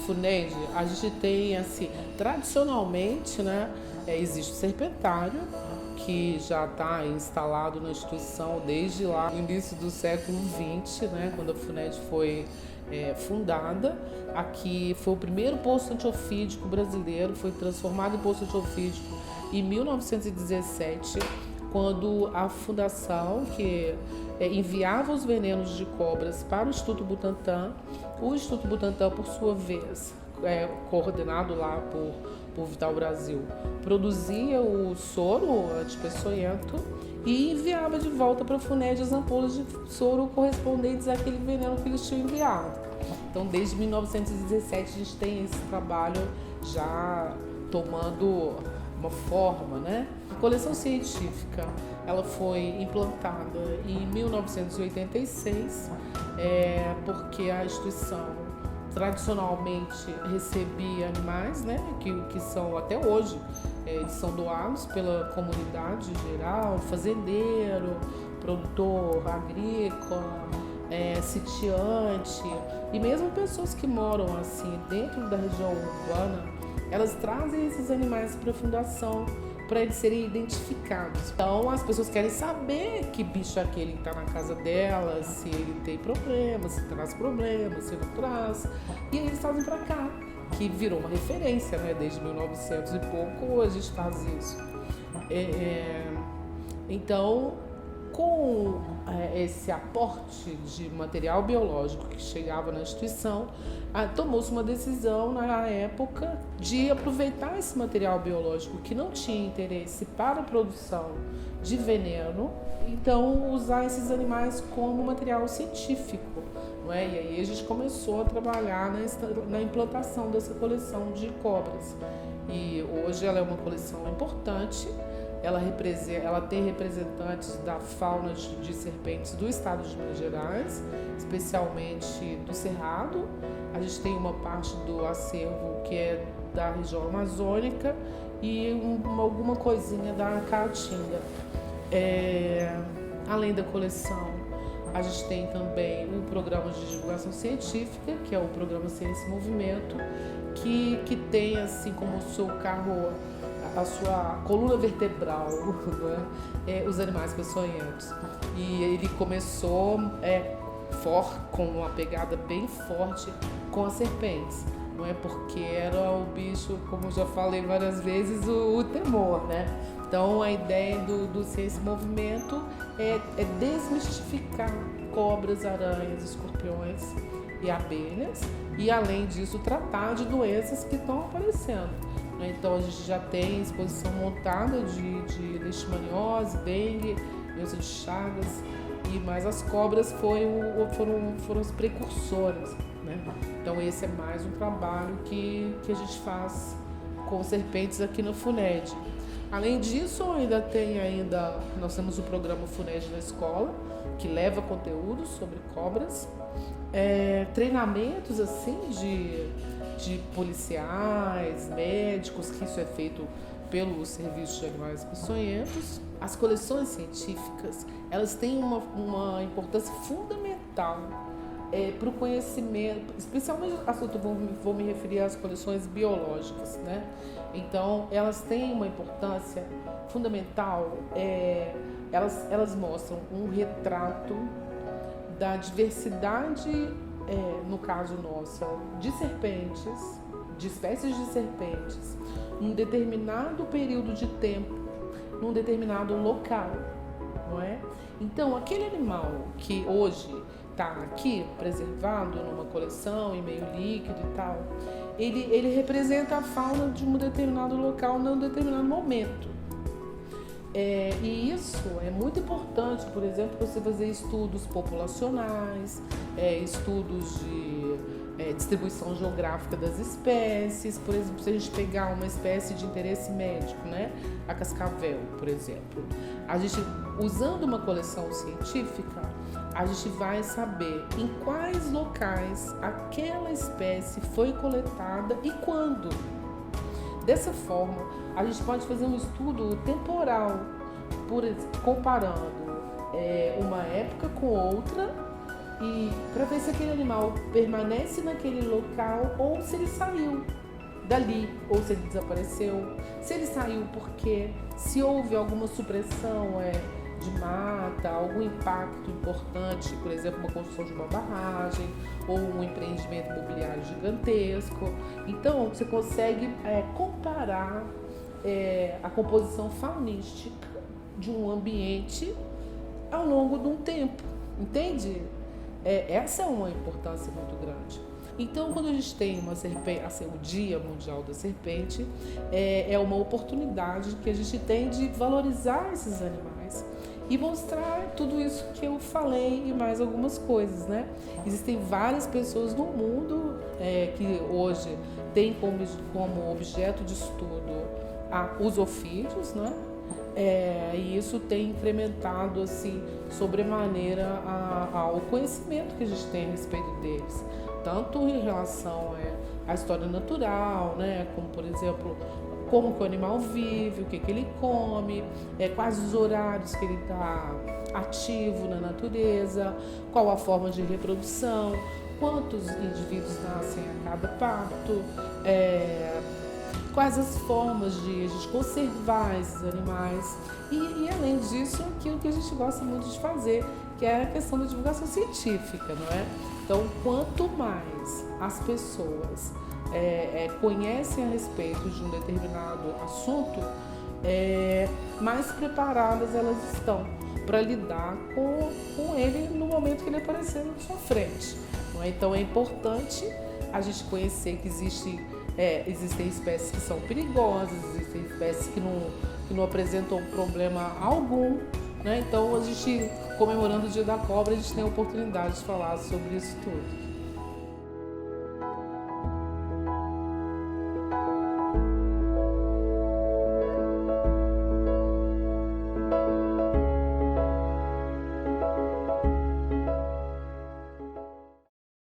FUNED, a gente tem, assim, tradicionalmente, né, existe o serpentário, que já está instalado na instituição desde lá no início do século XX, né, quando a FUNED foi fundada. Aqui foi o primeiro posto antiofídico brasileiro, foi transformado em posto antiofídico em 1917, quando a fundação, que enviava os venenos de cobras para o Instituto Butantan, o Instituto Butantan, por sua vez, coordenado lá por Vital Brasil, produzia o soro antipeçonhento e enviava de volta para a FUNED as ampolas de soro correspondentes àquele veneno que eles tinham enviado. Então, desde 1917, a gente tem esse trabalho já tomando uma forma, né? A coleção científica, ela foi implantada em 1986, porque a instituição tradicionalmente recebia animais, né, que são até hoje, eles são doados pela comunidade geral, fazendeiro, produtor agrícola, sitiante, e mesmo pessoas que moram assim dentro da região urbana, elas trazem esses animais para a fundação para eles serem identificados. Então as pessoas querem saber que bicho é aquele que está na casa delas, se ele tem problemas, se traz problemas, se não traz, e aí eles trazem para cá, que virou uma referência, né? Desde 1900 e pouco a gente faz isso. Então, com esse aporte de material biológico que chegava na instituição, tomou-se uma decisão na época de aproveitar esse material biológico que não tinha interesse para a produção de veneno, então usar esses animais como material científico, não é? E aí a gente começou a trabalhar na implantação dessa coleção de cobras. E hoje ela é uma coleção importante. Ela tem representantes da fauna de serpentes do estado de Minas Gerais, especialmente do Cerrado. A gente tem uma parte do acervo que é da região amazônica e alguma coisinha da Caatinga. Além da coleção, a gente tem também um programa de divulgação científica, que é o programa Ciência e Movimento, que tem assim como seu carro, a sua coluna vertebral, né? Os animais peçonhentos. E ele começou com uma pegada bem forte com as serpentes, não é? Porque era o bicho, como eu já falei várias vezes, o temor, né? Então a ideia do Ciência e Movimento é desmistificar cobras, aranhas, escorpiões e abelhas, e além disso tratar de doenças que estão aparecendo. Então a gente já tem exposição montada de leishmaniose, dengue, doença de Chagas, mas as cobras foram as precursoras, né? Então esse é mais um trabalho que a gente faz com serpentes aqui no FUNED. Além disso, nós temos o programa FUNED na escola, que leva conteúdo sobre cobras, treinamentos assim de policiais, médicos, que isso é feito pelo Serviço de Animais Peçonhentos. As coleções científicas, elas têm uma importância fundamental para o conhecimento, especialmente, vou me referir às coleções biológicas, né? Então, elas têm uma importância fundamental, elas mostram um retrato da diversidade, no caso nossa, de serpentes, de espécies de serpentes, num determinado período de tempo, num determinado local, não é? Então, aquele animal que hoje está aqui preservado numa coleção em meio líquido e tal, ele representa a fauna de um determinado local num determinado momento. E isso é muito importante, por exemplo, você fazer estudos populacionais, estudos de distribuição geográfica das espécies. Por exemplo, se a gente pegar uma espécie de interesse médico, né, a cascavel, por exemplo, a gente, usando uma coleção científica, a gente vai saber em quais locais aquela espécie foi coletada e quando. Dessa forma, a gente pode fazer um estudo temporal, comparando uma época com outra, e para ver se aquele animal permanece naquele local ou se ele saiu dali, ou se ele desapareceu, se ele saiu porque se houve alguma supressão de mata, algum impacto importante, por exemplo, uma construção de uma barragem ou um empreendimento imobiliário gigantesco. Então, você consegue comparar a composição faunística de um ambiente ao longo de um tempo, entende? Essa é uma importância muito grande. Então, quando a gente tem uma serpente, assim, o Dia Mundial da Serpente, é uma oportunidade que a gente tem de valorizar esses animais e mostrar tudo isso que eu falei e mais algumas coisas, né? Existem várias pessoas no mundo que hoje têm como objeto de estudo os ofídeos, né? E isso tem incrementado assim sobremaneira ao conhecimento que a gente tem a respeito deles, tanto em relação à história natural, né, como por exemplo como que o animal vive, o que ele come, quais os horários que ele está ativo na natureza, qual a forma de reprodução, quantos indivíduos nascem a cada parto, quais as formas de a gente conservar esses animais e além disso, aquilo que a gente gosta muito de fazer, que é a questão da divulgação científica, não é? Então, quanto mais as pessoas conhecem a respeito de um determinado assunto, mais preparadas elas estão para lidar com ele no momento que ele aparecer na sua frente, não é? Então, é importante a gente conhecer que existem espécies que são perigosas, existem espécies que não apresentam problema algum, né? Então, a gente, comemorando o Dia da Cobra, a gente tem a oportunidade de falar sobre isso tudo.